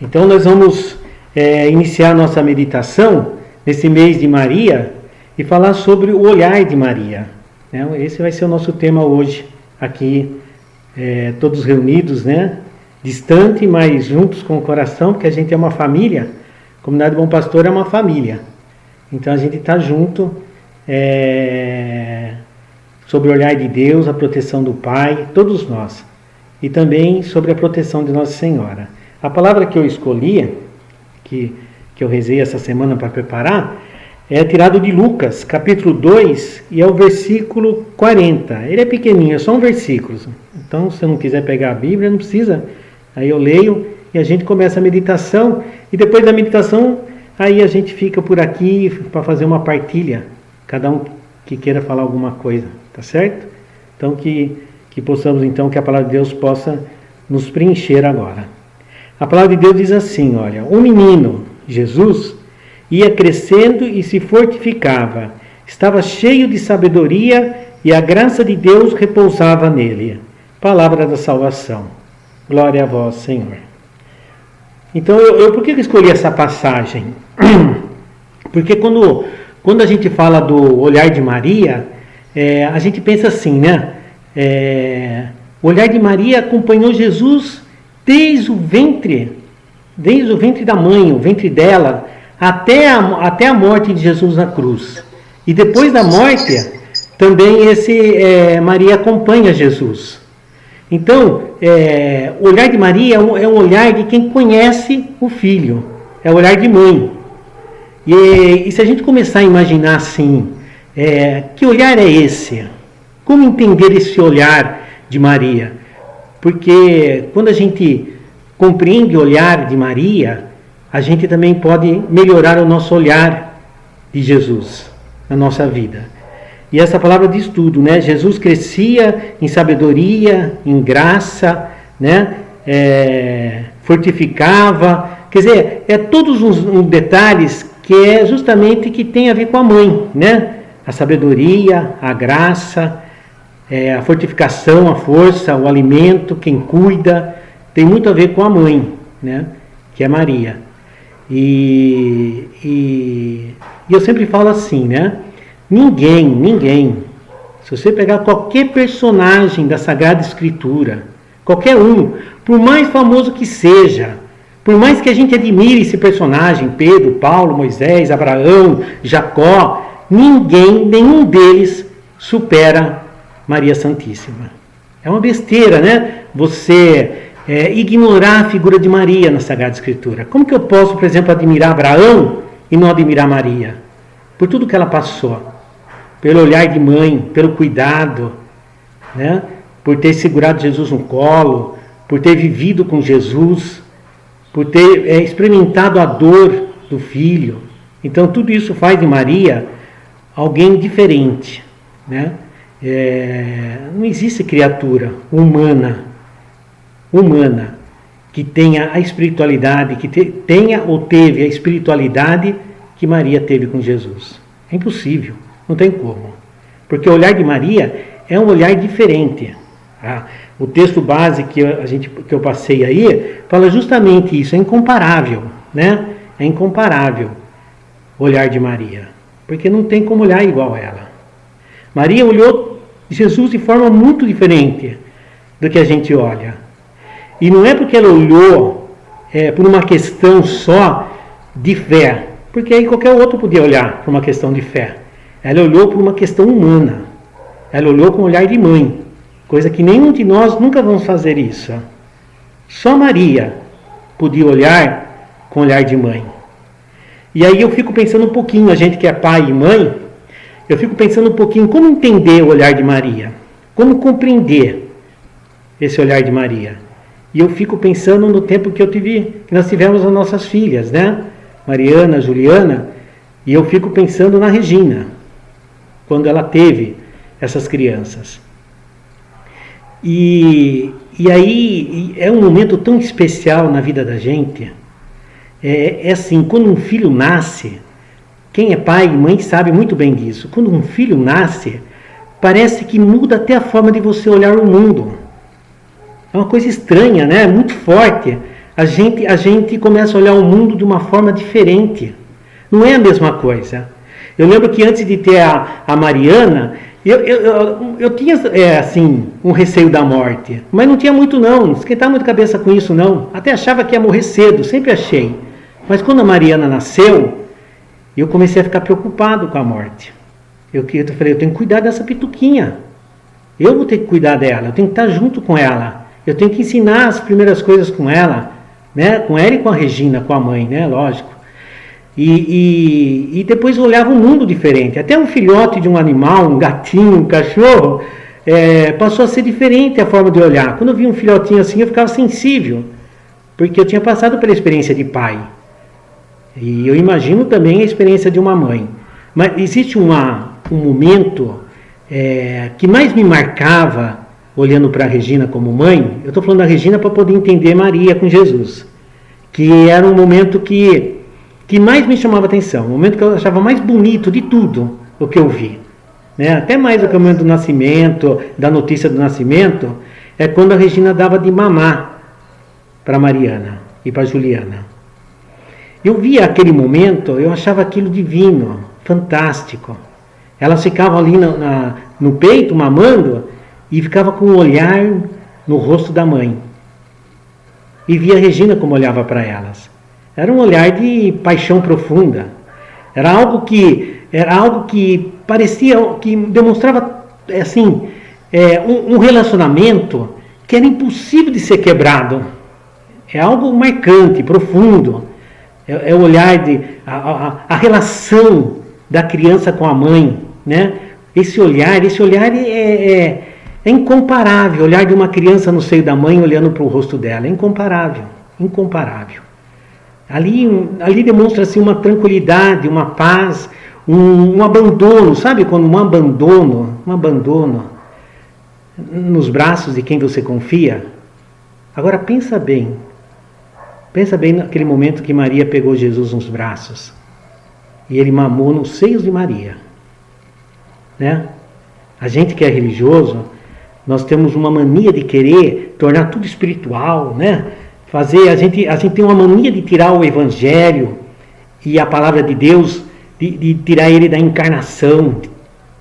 Então nós vamos iniciar nossa meditação nesse mês de Maria e falar sobre o olhar de Maria. Esse vai ser o nosso tema hoje, aqui, todos reunidos, distante, mas juntos com o coração, porque a gente é uma família. A Comunidade Bom Pastor é uma família. Então a gente está junto sobre o olhar de Deus, a proteção do Pai, todos nós. E também sobre a proteção de Nossa Senhora. A palavra que eu escolhi, que eu rezei essa semana para preparar, é tirado de Lucas, capítulo 2, e é o versículo 40. Ele é pequenininho, é só um versículo. Então, se você não quiser pegar a Bíblia, não precisa. Aí eu leio e a gente começa a meditação. E depois da meditação, aí a gente fica por aqui para fazer uma partilha. Cada um que queira falar alguma coisa, tá certo? Então, que possamos, então, que a palavra de Deus possa nos preencher agora. A palavra de Deus diz assim, olha: o menino, Jesus, ia crescendo e se fortificava, estava cheio de sabedoria e a graça de Deus repousava nele. Palavra da salvação. Glória a vós, Senhor. Então, por que eu escolhi essa passagem? Porque quando a gente fala do olhar de Maria, a gente pensa assim, o olhar de Maria acompanhou Jesus desde o ventre da mãe, o ventre dela, até a morte de Jesus na cruz. E depois da morte, também Maria acompanha Jesus. Então, o olhar de Maria é um olhar de quem conhece o filho, é o olhar de mãe. E se a gente começar a imaginar assim, que olhar é esse? Como entender esse olhar de Maria? Porque quando a gente compreende o olhar de Maria, a gente também pode melhorar o nosso olhar de Jesus na nossa vida. E essa palavra diz tudo, Jesus crescia em sabedoria, em graça, fortificava. Quer dizer, todos os detalhes que é justamente que tem a ver com a mãe, A sabedoria, a graça, a fortificação, a força, o alimento, quem cuida, tem muito a ver com a mãe, que é Maria. E eu sempre falo assim, ninguém, se você pegar qualquer personagem da Sagrada Escritura, qualquer um, por mais famoso que seja, por mais que a gente admire esse personagem, Pedro, Paulo, Moisés, Abraão, Jacó, nenhum deles supera Maria Santíssima. É uma besteira, Você ignorar a figura de Maria na Sagrada Escritura. Como que eu posso, por exemplo, admirar Abraão e não admirar Maria? Por tudo que ela passou. Pelo olhar de mãe, pelo cuidado, por ter segurado Jesus no colo, por ter vivido com Jesus, por ter experimentado a dor do filho. Então, tudo isso faz de Maria alguém diferente, não existe criatura humana que tenha a espiritualidade, que tenha ou teve a espiritualidade que Maria teve com Jesus. É impossível, não tem como. Porque o olhar de Maria é um olhar diferente. O texto base que eu passei aí fala justamente isso, é incomparável, É incomparável o olhar de Maria, porque não tem como olhar igual a ela. Maria olhou Jesus de forma muito diferente do que a gente olha. E não é porque ela olhou por uma questão só de fé, porque aí qualquer outro podia olhar por uma questão de fé. Ela olhou por uma questão humana. Ela olhou com o olhar de mãe, coisa que nenhum de nós nunca vamos fazer isso. Só Maria podia olhar com o olhar de mãe. E aí eu fico pensando um pouquinho, a gente que é pai e mãe, eu fico pensando um pouquinho como entender o olhar de Maria, como compreender esse olhar de Maria. E eu fico pensando no tempo que nós tivemos as nossas filhas, Mariana, Juliana, e eu fico pensando na Regina, quando ela teve essas crianças. E aí é um momento tão especial na vida da gente. É assim, quando um filho nasce, quem é pai e mãe sabe muito bem disso. Quando um filho nasce, parece que muda até a forma de você olhar o mundo. É uma coisa estranha, muito forte. a gente começa a olhar o mundo de uma forma diferente. Não é a mesma coisa. Eu lembro que antes de ter a Mariana, eu tinha assim, um receio da morte, mas não tinha muito não esquentava muito a cabeça com isso não. Até achava que ia morrer cedo, sempre achei. Mas quando a Mariana nasceu, eu comecei a ficar preocupado com a morte. Eu falei, eu tenho que cuidar dessa pituquinha. Eu vou ter que cuidar dela, eu tenho que estar junto com ela. Eu tenho que ensinar as primeiras coisas com ela, né? Com ela e com a Regina, com a mãe, né? Lógico. E depois eu olhava um mundo diferente. Até um filhote de um animal, um gatinho, um cachorro, passou a ser diferente a forma de olhar. Quando eu vi um filhotinho assim, eu ficava sensível, porque eu tinha passado pela experiência de pai. E eu imagino também a experiência de uma mãe. Mas existe um momento que mais me marcava, olhando para a Regina como mãe. Eu estou falando da Regina para poder entender Maria com Jesus. Que era um momento que mais me chamava atenção. O momento que eu achava mais bonito de tudo o que eu vi. Né? Até mais do que o momento do nascimento, da notícia do nascimento, é quando a Regina dava de mamar para Mariana e para Juliana. Eu via aquele momento, eu achava aquilo divino, fantástico. Elas ficavam ali no peito, mamando, e ficava com um olhar no rosto da mãe. E via a Regina como olhava para elas. Era um olhar de paixão profunda. Era algo que parecia, que demonstrava assim, um relacionamento que era impossível de ser quebrado. É algo marcante, profundo. É o olhar a relação da criança com a mãe, né? Esse olhar é incomparável. O olhar de uma criança no seio da mãe olhando para o rosto dela é incomparável, incomparável. Ali demonstra assim uma tranquilidade, uma paz, um abandono, sabe quando um abandono nos braços de quem você confia? Agora pensa bem naquele momento que Maria pegou Jesus nos braços e ele mamou nos seios de Maria, né? A gente que é religioso, nós temos uma mania de querer tornar tudo espiritual, né? A gente tem uma mania de tirar o Evangelho e a palavra de Deus, de tirar ele da encarnação,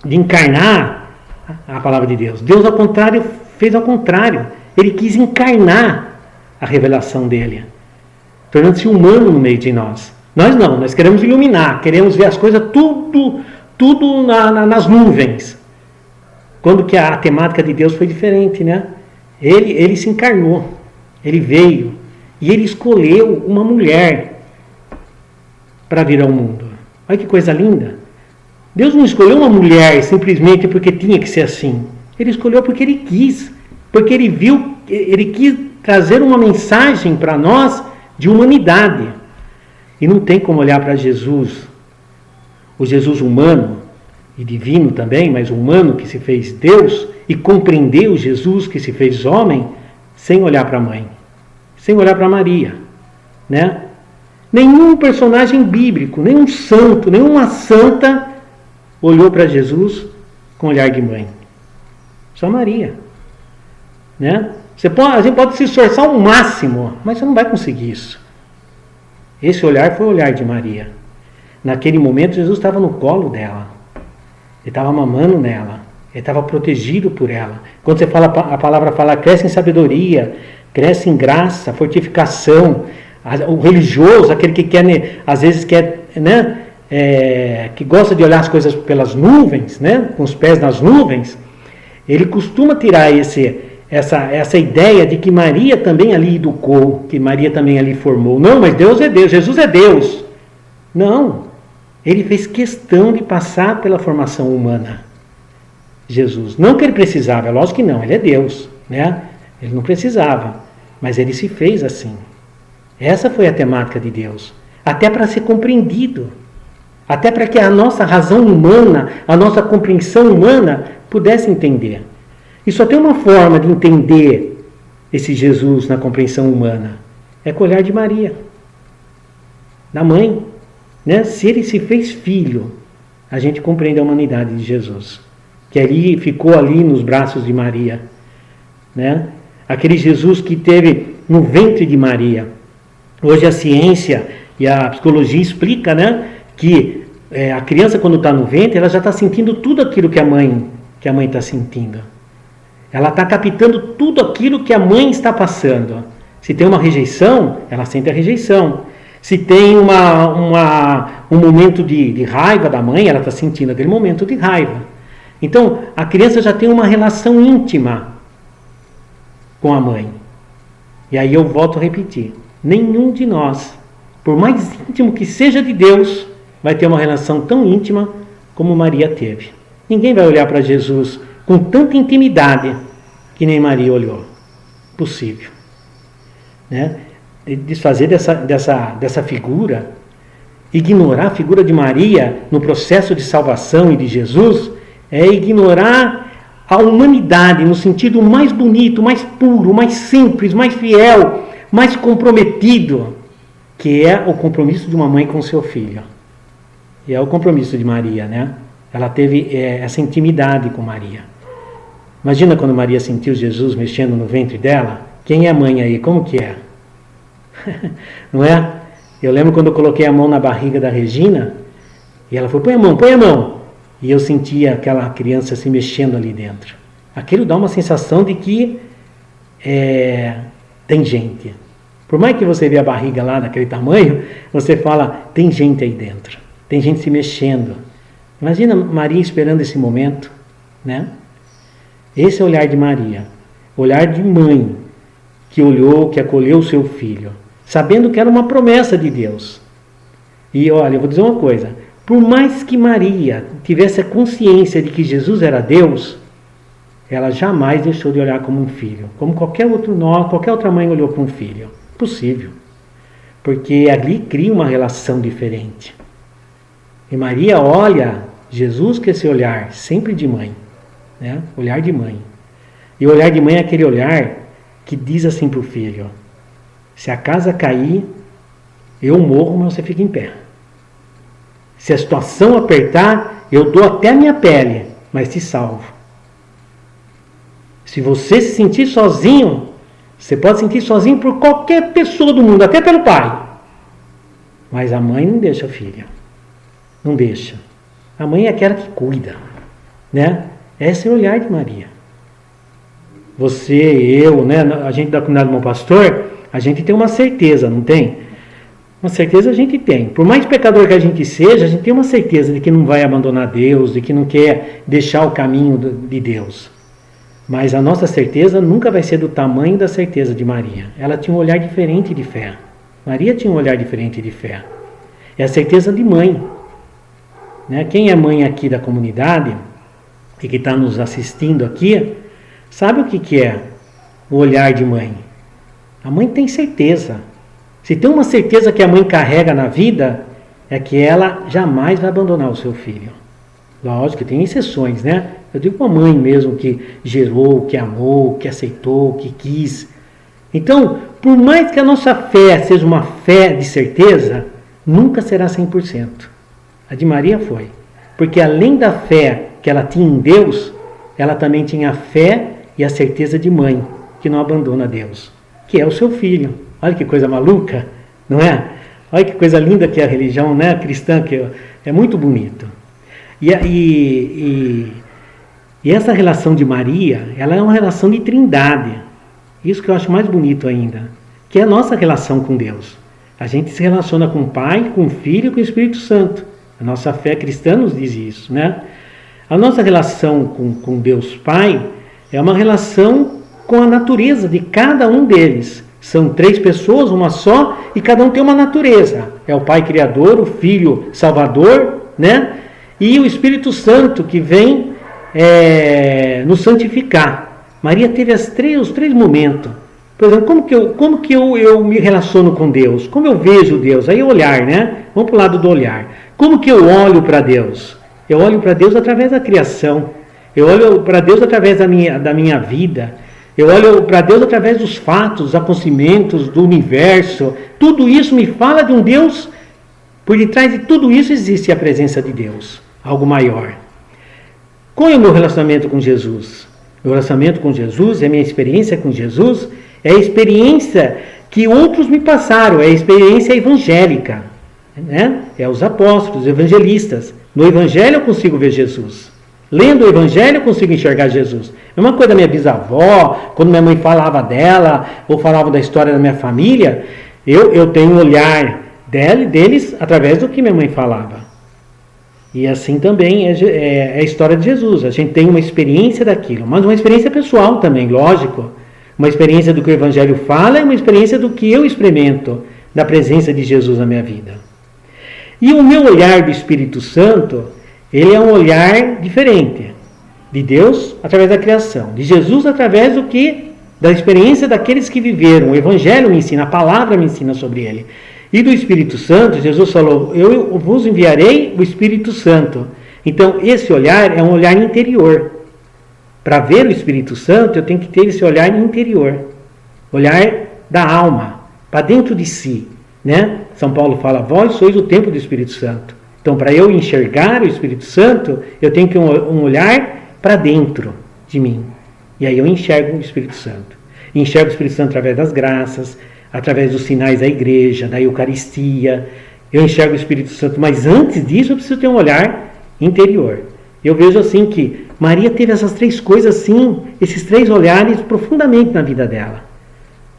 de encarnar a palavra de Deus. Deus, ao contrário, fez ao contrário. Ele quis encarnar a revelação dele, tornando-se humano no meio de nós. Nós não, nós queremos iluminar, queremos ver as coisas tudo nas nuvens. Quando que a temática de Deus foi diferente, né? Ele se encarnou, ele veio e ele escolheu uma mulher para vir ao mundo. Olha que coisa linda. Deus não escolheu uma mulher simplesmente porque tinha que ser assim. Ele escolheu porque ele quis, porque ele viu, ele quis trazer uma mensagem para nós de humanidade. E não tem como olhar para Jesus, o Jesus humano e divino também, mas humano que se fez Deus, e compreender o Jesus que se fez homem, sem olhar para a mãe, sem olhar para Maria, né? Nenhum personagem bíblico, nenhum santo, nenhuma santa olhou para Jesus com olhar de mãe. Só Maria, né? A gente pode se esforçar ao máximo, mas você não vai conseguir isso. Esse olhar foi o olhar de Maria. Naquele momento, Jesus estava no colo dela. Ele estava mamando nela. Ele estava protegido por ela. Quando você fala, a palavra fala, cresce em sabedoria, cresce em graça, fortificação. O religioso, aquele que quer, às vezes quer, né, que gosta de olhar as coisas pelas nuvens, né, com os pés nas nuvens, ele costuma tirar essa ideia de que Maria também ali educou, que Maria também ali formou. Não, mas Deus é Deus, Jesus é Deus. Não, ele fez questão de passar pela formação humana. Jesus, não que ele precisava, é lógico que não, ele é Deus, né? Ele não precisava, mas ele se fez assim. Essa foi a temática de Deus, até para ser compreendido, até para que a nossa razão humana, a nossa compreensão humana pudesse entender. E só tem uma forma de entender esse Jesus na compreensão humana, é com o olhar de Maria, da mãe, né? Se ele se fez filho, a gente compreende a humanidade de Jesus, que ali ficou ali nos braços de Maria, né? Aquele Jesus que teve no ventre de Maria, Hoje a ciência e a psicologia explica, né, que a criança quando está no ventre, ela já está sentindo tudo aquilo que a mãe está sentindo. Ela está captando tudo aquilo que a mãe está passando. Se tem uma rejeição, ela sente a rejeição. Se tem um momento de raiva da mãe, ela está sentindo aquele momento de raiva. Então, a criança já tem uma relação íntima com a mãe. E aí eu volto a repetir. Nenhum de nós, por mais íntimo que seja de Deus, vai ter uma relação tão íntima como Maria teve. Ninguém vai olhar para Jesus com tanta intimidade que nem Maria olhou. Possível. Né? Desfazer dessa figura, ignorar a figura de Maria no processo de salvação e de Jesus, é ignorar a humanidade no sentido mais bonito, mais puro, mais simples, mais fiel, mais comprometido, que é o compromisso de uma mãe com seu filho. E é o compromisso de Maria, né? Ela teve essa intimidade com Maria. Imagina quando Maria sentiu Jesus mexendo no ventre dela. Quem é mãe aí? Como que é? Não é? Eu lembro quando eu coloquei a mão na barriga da Regina, e ela falou, põe a mão, põe a mão. E eu sentia aquela criança se mexendo ali dentro. Aquilo dá uma sensação de que tem gente. Por mais que você vê a barriga lá daquele tamanho, você fala, tem gente aí dentro. Tem gente se mexendo. Imagina Maria esperando esse momento, né? Esse é o olhar de Maria. Olhar de mãe que olhou, que acolheu o seu filho, sabendo que era uma promessa de Deus. E olha, eu vou dizer uma coisa. Por mais que Maria tivesse a consciência de que Jesus era Deus, ela jamais deixou de olhar como um filho. Como qualquer outra mãe olhou para um filho. Possível. Porque ali cria uma relação diferente. E Maria olha Jesus com esse olhar, sempre de mãe. Né? Olhar de mãe. E o olhar de mãe é aquele olhar que diz assim para o filho, se a casa cair, eu morro, mas você fica em pé. Se a situação apertar, eu dou até a minha pele, mas te salvo. Se você se sentir sozinho, você pode sentir sozinho por qualquer pessoa do mundo, até pelo pai. Mas a mãe não deixa o filho. Não deixa. A mãe é aquela que cuida. Né? Esse é o olhar de Maria. Você, eu, né? A gente da comunidade do Bom Pastor, a gente tem uma certeza, não tem? Uma certeza a gente tem. Por mais pecador que a gente seja, a gente tem uma certeza de que não vai abandonar Deus, de que não quer deixar o caminho de Deus. Mas a nossa certeza nunca vai ser do tamanho da certeza de Maria. Ela tinha um olhar diferente de fé. Maria tinha um olhar diferente de fé. É a certeza de mãe. Né? Quem é mãe aqui da comunidade e que está nos assistindo aqui, sabe o que é o olhar de mãe? A mãe tem certeza. Se tem uma certeza que a mãe carrega na vida, é que ela jamais vai abandonar o seu filho. Lógico que tem exceções, né? Eu digo uma mãe mesmo que gerou, que amou, que aceitou, que quis. Então, por mais que a nossa fé seja uma fé de certeza, nunca será 100%. A de Maria foi. Porque além da fé que ela tinha em Deus, ela também tinha a fé e a certeza de mãe, que não abandona Deus, que é o seu filho. Olha que coisa maluca, não é? Olha que coisa linda que é a religião, né, cristã, que é muito bonito. E essa relação de Maria, ela é uma relação de trindade. Isso que eu acho mais bonito ainda, que é a nossa relação com Deus. A gente se relaciona com o Pai, com o Filho e com o Espírito Santo. A nossa fé cristã nos diz isso, né? A nossa relação com Deus Pai é uma relação com a natureza de cada um deles. São 3 pessoas, uma só, e cada um tem uma natureza. É o Pai Criador, o Filho Salvador, né? E o Espírito Santo que vem nos santificar. Maria teve os 3 momentos. Por exemplo, como que eu me relaciono com Deus? Como eu vejo Deus? Aí olhar, né? Vamos para o lado do olhar. Como que eu olho para Deus? Eu olho para Deus através da criação. Eu olho para Deus através da minha vida. Eu olho para Deus através dos fatos, dos acontecimentos, do universo. Tudo isso me fala de um Deus. Por detrás de tudo isso existe a presença de Deus, algo maior. Qual é o meu relacionamento com Jesus? Meu relacionamento com Jesus, a minha experiência com Jesus, é a experiência que outros me passaram, é a experiência evangélica, né? É os apóstolos, os evangelistas. No Evangelho eu consigo ver Jesus. Lendo o Evangelho eu consigo enxergar Jesus. É uma coisa da minha bisavó, quando minha mãe falava dela, ou falava da história da minha família, eu tenho um olhar deles através do que minha mãe falava. E assim também é a história de Jesus. A gente tem uma experiência daquilo, mas uma experiência pessoal também, lógico. Uma experiência do que o Evangelho fala e uma experiência do que eu experimento da presença de Jesus na minha vida. E o meu olhar do Espírito Santo, ele é um olhar diferente. De Deus através da criação. De Jesus através da experiência daqueles que viveram. O Evangelho me ensina, a palavra me ensina sobre ele. E do Espírito Santo, Jesus falou, eu vos enviarei o Espírito Santo. Então, esse olhar é um olhar interior. Para ver o Espírito Santo, eu tenho que ter esse olhar interior. Olhar da alma, para dentro de si. Né? São Paulo fala, vós sois o templo do Espírito Santo. Então, para eu enxergar o Espírito Santo, eu tenho que um olhar para dentro de mim. E aí eu enxergo o Espírito Santo. E enxergo o Espírito Santo através das graças, através dos sinais da igreja, da Eucaristia. Eu enxergo o Espírito Santo, mas antes disso eu preciso ter um olhar interior. Eu vejo assim que Maria teve essas três coisas assim, esses três olhares profundamente na vida dela.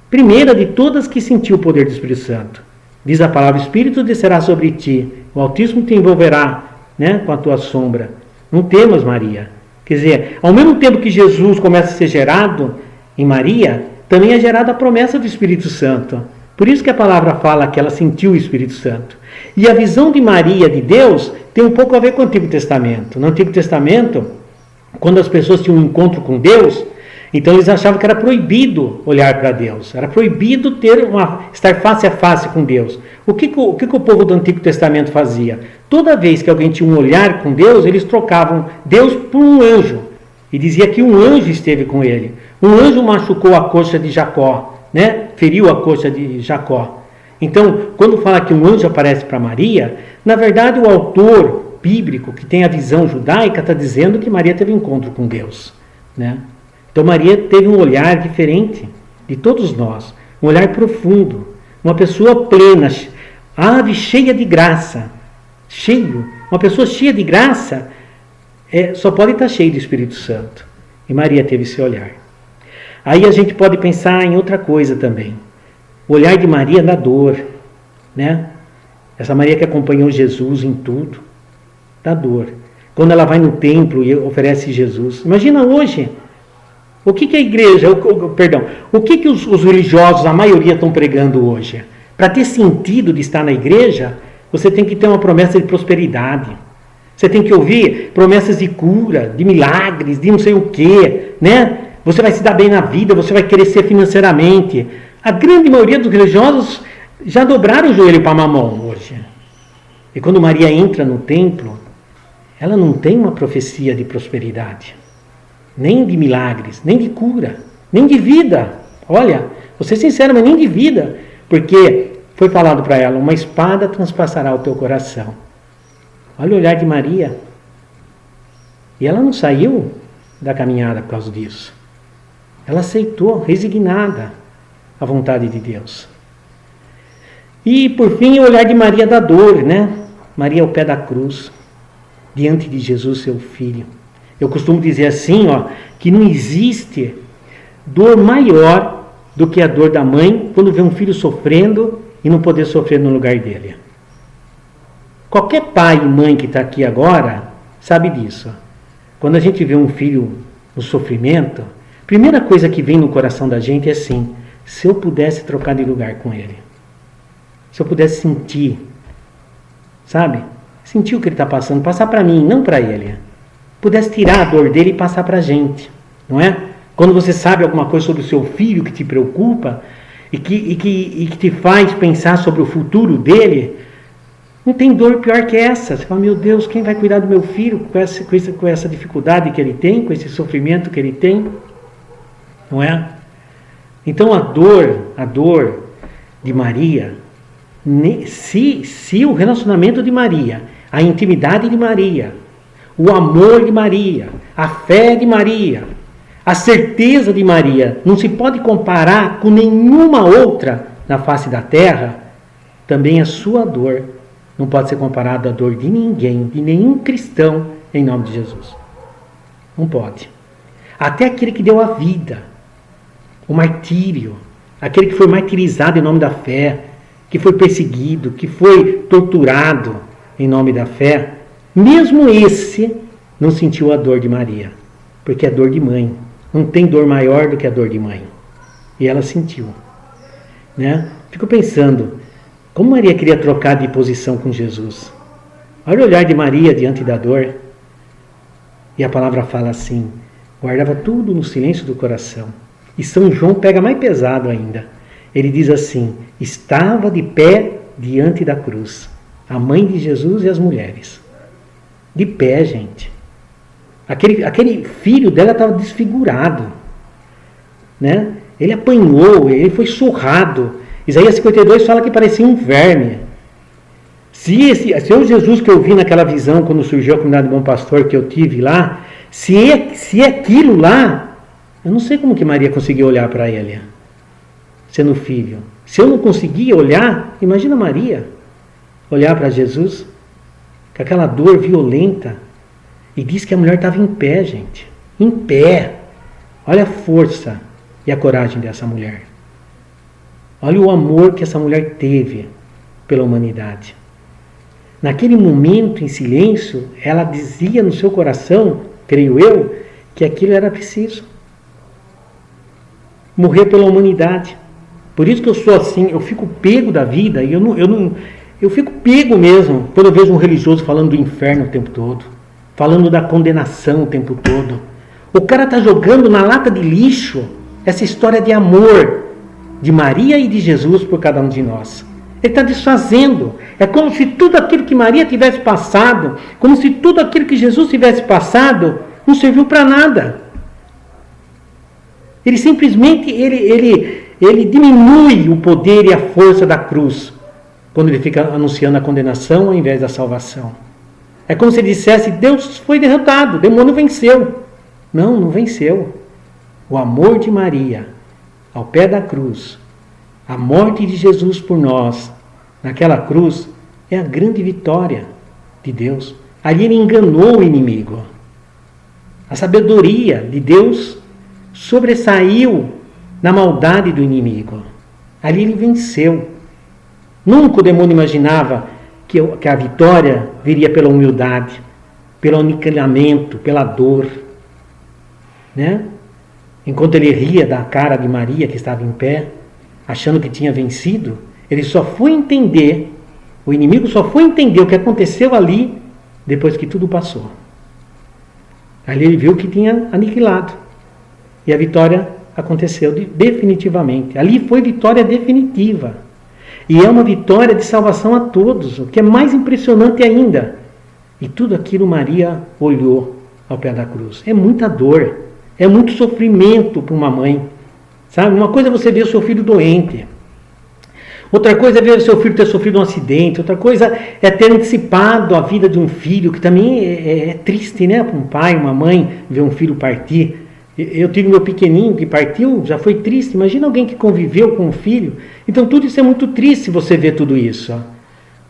Primeira de todas que sentiu o poder do Espírito Santo. Diz a palavra, o Espírito descerá sobre ti, o Altíssimo te envolverá, né, com a tua sombra. Não temas, Maria. Quer dizer, ao mesmo tempo que Jesus começa a ser gerado em Maria, também é gerada a promessa do Espírito Santo. Por isso que a palavra fala que ela sentiu o Espírito Santo. E a visão de Maria de Deus tem um pouco a ver com o Antigo Testamento. No Antigo Testamento, quando as pessoas tinham um encontro com Deus, então eles achavam que era proibido olhar para Deus. Era proibido estar face a face com Deus. O que o povo do Antigo Testamento fazia? Toda vez que alguém tinha um olhar com Deus, eles trocavam Deus por um anjo. E dizia que um anjo esteve com ele. Um anjo machucou a coxa de Jacó, né? Feriu a coxa de Jacó. Então, quando fala que um anjo aparece para Maria, na verdade o autor bíblico, que tem a visão judaica, está dizendo que Maria teve um encontro com Deus, né? Então Maria teve um olhar diferente de todos nós, um olhar profundo, uma pessoa plena, ave cheia de graça, uma pessoa cheia de graça só pode estar cheia do Espírito Santo. E Maria teve esse olhar. Aí a gente pode pensar em outra coisa também. O olhar de Maria da dor, né? Essa Maria que acompanhou Jesus em tudo, da dor. Quando ela vai no templo e oferece Jesus. Imagina hoje, o que a igreja, o que os religiosos, a maioria, estão pregando hoje? Para ter sentido de estar na igreja, você tem que ter uma promessa de prosperidade. Você tem que ouvir promessas de cura, de milagres, de não sei o quê, né? Você vai se dar bem na vida, você vai crescer financeiramente. A grande maioria dos religiosos já dobraram o joelho para Mamon hoje. E quando Maria entra no templo, ela não tem uma profecia de prosperidade, nem de milagres, nem de cura, nem de vida. Olha, vou ser sincero, mas nem de vida, porque foi falado para ela, uma espada transpassará o teu coração. Olha o olhar de Maria. E ela não saiu da caminhada por causa disso. Ela aceitou, resignada, a vontade de Deus. E, por fim, o olhar de Maria da dor, né? Maria ao pé da cruz, diante de Jesus, seu filho. Eu costumo dizer assim, que não existe dor maior do que a dor da mãe quando vê um filho sofrendo e não poder sofrer no lugar dele. Qualquer pai e mãe que está aqui agora sabe disso. Quando a gente vê um filho no sofrimento, a primeira coisa que vem no coração da gente é assim, se eu pudesse trocar de lugar com ele. Se eu pudesse sentir, sabe? Sentir o que ele está passando, passar para mim, não para ele. Pudesse tirar a dor dele e passar para a gente, não é? Quando você sabe alguma coisa sobre o seu filho que te preocupa e que te faz pensar sobre o futuro dele, não tem dor pior que essa. Você fala, meu Deus, quem vai cuidar do meu filho com essa dificuldade que ele tem, com esse sofrimento que ele tem? Não é? Então a dor de Maria, se o relacionamento de Maria, a intimidade de Maria, o amor de Maria, a fé de Maria, a certeza de Maria, não se pode comparar com nenhuma outra na face da terra, também a sua dor não pode ser comparada à dor de ninguém, de nenhum cristão, em nome de Jesus. Não pode. Até aquele que deu a vida, o martírio, aquele que foi martirizado em nome da fé, que foi perseguido, que foi torturado em nome da fé, mesmo esse não sentiu a dor de Maria, porque é dor de mãe. Não tem dor maior do que a dor de mãe. E ela sentiu. Né? Fico pensando, como Maria queria trocar de posição com Jesus? Olha o olhar de Maria diante da dor. E a palavra fala assim, guardava tudo no silêncio do coração. E São João pega mais pesado ainda. Ele diz assim, estava de pé diante da cruz, a mãe de Jesus e as mulheres. De pé, gente. Aquele filho dela estava desfigurado. Né? Ele apanhou, ele foi surrado. Isaías 52 fala que parecia um verme. Se o Jesus que eu vi naquela visão, quando surgiu a comunidade do Bom Pastor, que eu tive lá, se é aquilo lá, eu não sei como que Maria conseguiu olhar para ele, sendo filho. Se eu não conseguia olhar, imagina Maria, olhar para Jesus, com aquela dor violenta, e diz que a mulher estava em pé, gente. Em pé. Olha a força e a coragem dessa mulher. Olha o amor que essa mulher teve pela humanidade. Naquele momento, em silêncio, ela dizia no seu coração, creio eu, que aquilo era preciso. Morrer pela humanidade. Por isso que eu sou assim, eu fico pego da vida, e eu fico pego mesmo quando eu vejo um religioso falando do inferno o tempo todo, falando da condenação o tempo todo. O cara está jogando na lata de lixo essa história de amor de Maria e de Jesus por cada um de nós. Ele está desfazendo. É como se tudo aquilo que Maria tivesse passado, como se tudo aquilo que Jesus tivesse passado, não serviu para nada. Ele simplesmente ele diminui o poder e a força da cruz quando ele fica anunciando a condenação ao invés da salvação. É como se ele dissesse, Deus foi derrotado, o demônio venceu. Não, não venceu. O amor de Maria ao pé da cruz, a morte de Jesus por nós, naquela cruz, é a grande vitória de Deus. Ali ele enganou o inimigo. A sabedoria de Deus sobressaiu na maldade do inimigo. Ali ele venceu. Nunca o demônio imaginava que a vitória viria pela humildade, pelo aniquilamento, pela dor. Né? Enquanto ele ria da cara de Maria, que estava em pé, achando que tinha vencido, ele só foi entender, o inimigo só foi entender o que aconteceu ali, depois que tudo passou. Ali ele viu que tinha aniquilado. E a vitória aconteceu definitivamente. Ali foi vitória definitiva. E é uma vitória de salvação a todos, o que é mais impressionante ainda. E tudo aquilo Maria olhou ao pé da cruz. É muita dor, é muito sofrimento para uma mãe. Sabe? Uma coisa é você ver o seu filho doente. Outra coisa é ver o seu filho ter sofrido um acidente. Outra coisa é ter antecipado a vida de um filho, que também é triste, né? Para um pai, uma mãe, ver um filho partir. Eu tive meu pequenininho que partiu, já foi triste. Imagina alguém que conviveu com um filho. Então tudo isso é muito triste, você ver tudo isso.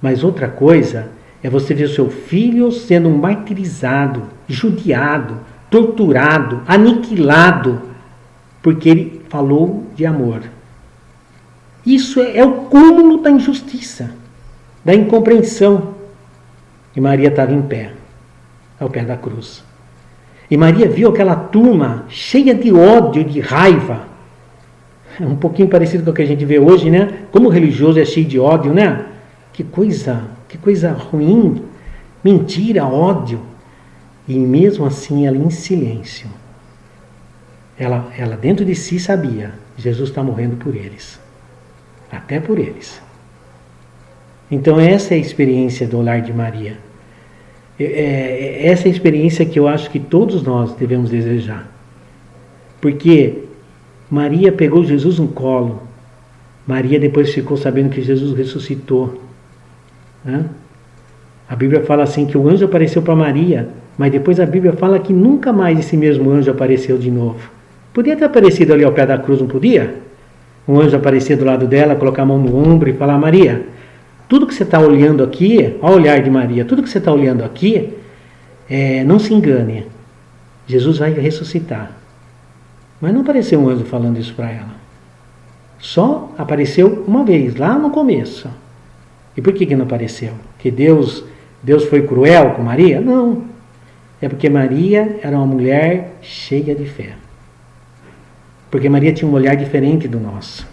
Mas outra coisa é você ver o seu filho sendo martirizado, judiado, torturado, aniquilado, porque ele falou de amor. Isso é o cúmulo da injustiça, da incompreensão. E Maria estava em pé, ao pé da cruz. E Maria viu aquela turma cheia de ódio, de raiva. É um pouquinho parecido com o que a gente vê hoje, né? Como o religioso é cheio de ódio, né? Que coisa ruim. Mentira, ódio. E mesmo assim ela em silêncio. Ela dentro de si sabia, Jesus está morrendo por eles. Até por eles. Então essa é a experiência do lar de Maria. Essa é a experiência que eu acho que todos nós devemos desejar. Porque Maria pegou Jesus no colo. Maria depois ficou sabendo que Jesus ressuscitou. Né? A Bíblia fala assim que o anjo apareceu para Maria, mas depois a Bíblia fala que nunca mais esse mesmo anjo apareceu de novo. Podia ter aparecido ali ao pé da cruz, não podia? um anjo aparecer do lado dela, colocar a mão no ombro e falar: Maria, tudo que você está olhando aqui, olha o olhar de Maria, tudo que você está olhando aqui, não se engane, Jesus vai ressuscitar. Mas não apareceu um anjo falando isso para ela. Só apareceu uma vez, lá no começo. E por que não apareceu? Que Deus foi cruel com Maria? Não. É porque Maria era uma mulher cheia de fé. Porque Maria tinha um olhar diferente do nosso.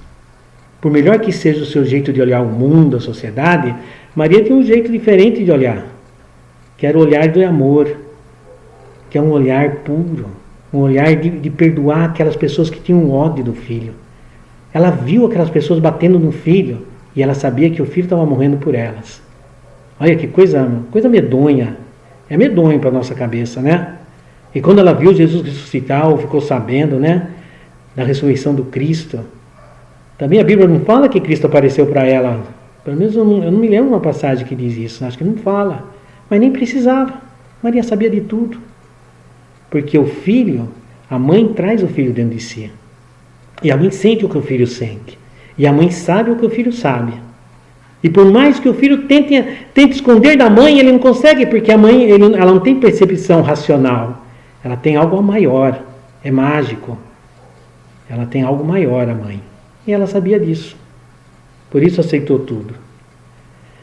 Por melhor que seja o seu jeito de olhar o mundo, a sociedade, Maria tinha um jeito diferente de olhar. Que era o olhar do amor. Que é um olhar puro. Um olhar de perdoar aquelas pessoas que tinham ódio do filho. Ela viu aquelas pessoas batendo no filho e ela sabia que o filho estava morrendo por elas. Olha que coisa medonha. É medonho para a nossa cabeça, né? E quando ela viu Jesus ressuscitar, ou ficou sabendo, né, da ressurreição do Cristo, também a Bíblia não fala que Cristo apareceu para ela. Pelo menos eu não me lembro uma passagem que diz isso. Acho que não fala. Mas nem precisava. Maria sabia de tudo. Porque o filho, a mãe traz o filho dentro de si. E a mãe sente o que o filho sente. E a mãe sabe o que o filho sabe. E por mais que o filho tente esconder da mãe, ele não consegue, porque a mãe ela não tem percepção racional. Ela tem algo maior. É mágico. Ela tem algo maior, a mãe. E ela sabia disso. Por isso aceitou tudo.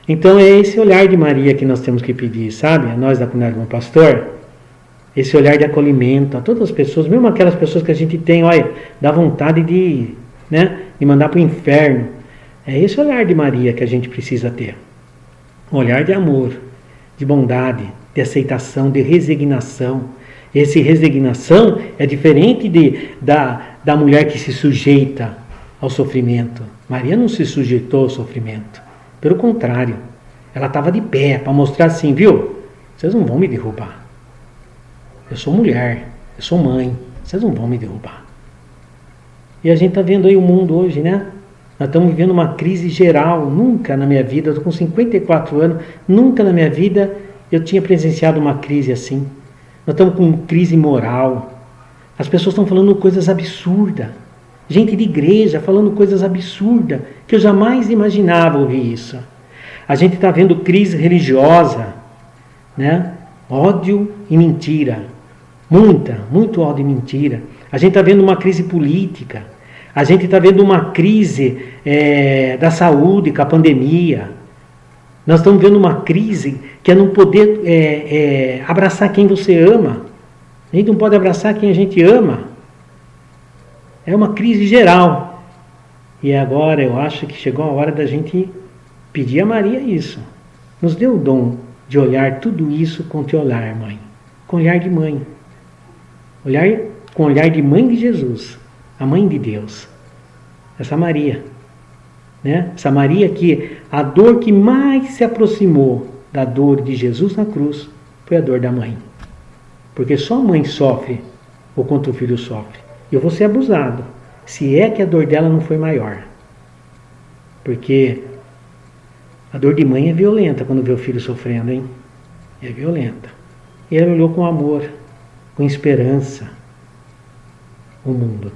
Então é esse olhar de Maria que nós temos que pedir, sabe? A nós da comunidade do Bom Pastor. Esse olhar de acolhimento a todas as pessoas, mesmo aquelas pessoas que a gente tem, olha, dá vontade de mandar para o inferno. É esse olhar de Maria que a gente precisa ter. Um olhar de amor, de bondade, de aceitação, de resignação. Essa resignação é diferente da mulher que se sujeita ao sofrimento. Maria não se sujeitou ao sofrimento. Pelo contrário, ela estava de pé para mostrar assim, viu? Vocês não vão me derrubar. Eu sou mulher, eu sou mãe, vocês não vão me derrubar. E a gente está vendo aí o mundo hoje, né? Nós estamos vivendo uma crise geral. Nunca na minha vida, eu estou com 54 anos, nunca na minha vida eu tinha presenciado uma crise assim. Nós estamos com crise moral. As pessoas estão falando coisas absurdas. Gente de igreja falando coisas absurdas, que eu jamais imaginava ouvir isso. A gente está vendo crise religiosa, né? Ódio e mentira. Muito ódio e mentira. A gente está vendo uma crise política. A gente está vendo uma crise da saúde com a pandemia. Nós estamos vendo uma crise que é não poder abraçar quem você ama. A gente não pode abraçar quem a gente ama. É uma crise geral. E agora eu acho que chegou a hora da gente pedir a Maria isso. Nos dê o dom de olhar tudo isso com teu olhar, mãe. Com olhar de mãe. Com olhar de mãe de Jesus. A mãe de Deus. Essa Maria. Né? Essa Maria que a dor que mais se aproximou da dor de Jesus na cruz foi a dor da mãe. Porque só a mãe sofre ou quanto o filho sofre. Eu vou ser abusado se é que a dor dela não foi maior. Porque a dor de mãe é violenta quando vê o filho sofrendo, hein? É violenta. E ela olhou com amor, com esperança o mundo.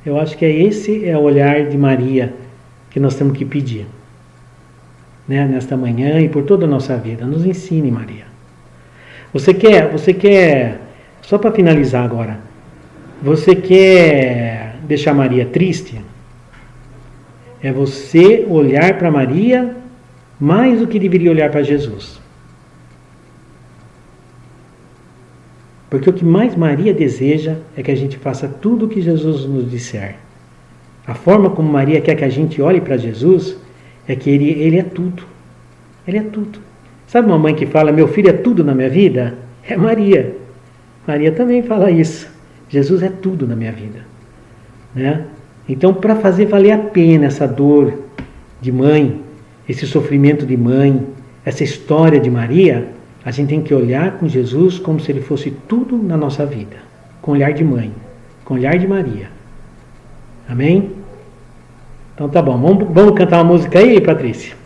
Eu acho que esse é o olhar de Maria que nós temos que pedir, né? Nesta manhã e por toda a nossa vida. Nos ensine, Maria. Você quer, só para finalizar agora, você quer deixar Maria triste? É você olhar para Maria mais do que deveria olhar para Jesus. Porque o que mais Maria deseja é que a gente faça tudo o que Jesus nos disser. A forma como Maria quer que a gente olhe para Jesus é que ele é tudo. Ele é tudo. Sabe uma mãe que fala, meu filho é tudo na minha vida? É Maria. Maria também fala isso. Jesus é tudo na minha vida. Né? Então, para fazer valer a pena essa dor de mãe, esse sofrimento de mãe, essa história de Maria, a gente tem que olhar com Jesus como se ele fosse tudo na nossa vida. Com olhar de mãe, com olhar de Maria. Amém? Então tá bom. Vamos cantar uma música aí, Patrícia?